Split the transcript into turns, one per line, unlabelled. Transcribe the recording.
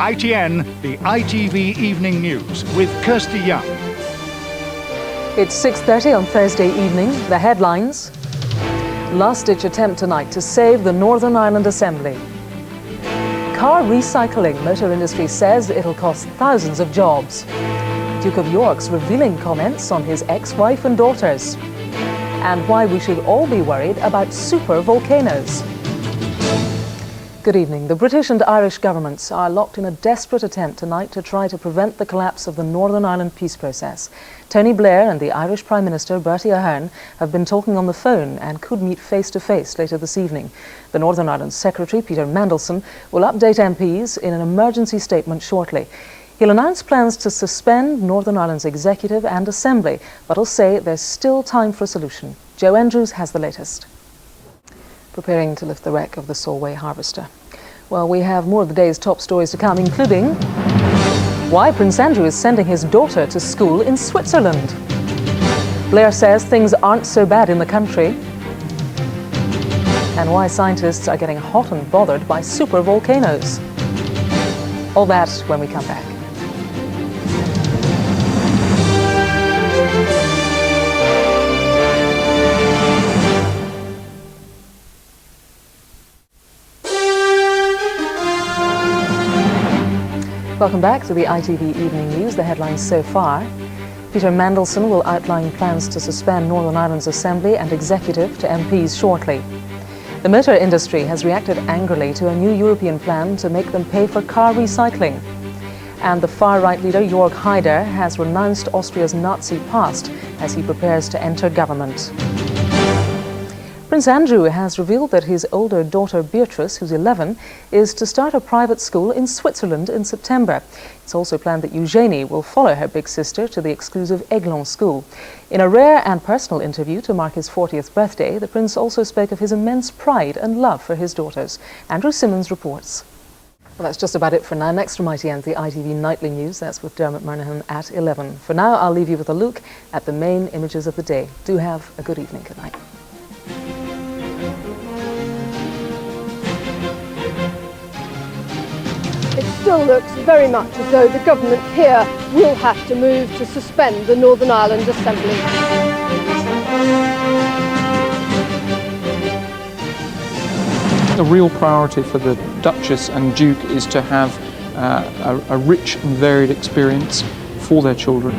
ITN, the ITV Evening News with Kirsty Young.
It's 6:30 on Thursday evening. The headlines. Last-ditch attempt tonight to save the Northern Ireland Assembly. Car recycling, motor industry says it'll cost thousands of jobs. Duke of York's revealing comments on his ex-wife and daughters. And why we should all be worried about super volcanoes. Good evening. The British and Irish governments are locked in a desperate attempt tonight to try to prevent the collapse of the Northern Ireland peace process. Tony Blair and the Irish Prime Minister Bertie Ahern have been talking on the phone and could meet face-to-face later this evening. The Northern Ireland Secretary, Peter Mandelson, will update MPs in an emergency statement shortly. He'll announce plans to suspend Northern Ireland's executive and assembly, but he'll say there's still time for a solution. Joe Andrews has the latest. Preparing to lift the wreck of the Solway harvester. Well, we have more of the day's top stories to come, including why Prince Andrew is sending his daughter to school in Switzerland. Blair says things aren't so bad in the country. And why scientists are getting hot and bothered by super volcanoes. All that when we come back. Welcome back to the ITV Evening News. The headlines so far. Peter Mandelson will outline plans to suspend Northern Ireland's Assembly and Executive to MPs shortly. The motor industry has reacted angrily to a new European plan to make them pay for car recycling. And the far-right leader Jörg Haider has renounced Austria's Nazi past as he prepares to enter government. Prince Andrew has revealed that his older daughter Beatrice, who's 11, is to start a private school in Switzerland in September. It's also planned that Eugenie will follow her big sister to the exclusive Aiglon school. In a rare and personal interview to mark his 40th birthday, the Prince also spoke of his immense pride and love for his daughters. Andrew Simmons reports. Well, that's just about it for now. Next from ITN, the ITV Nightly News. That's with Dermot Murnahan at 11. For now, I'll leave you with a look at the main images of the day. Do have a good evening. Good night.
It still looks very much as though the government here will have to move to suspend the Northern Ireland Assembly.
The real priority for the Duchess and Duke is to have a rich and varied experience for their children.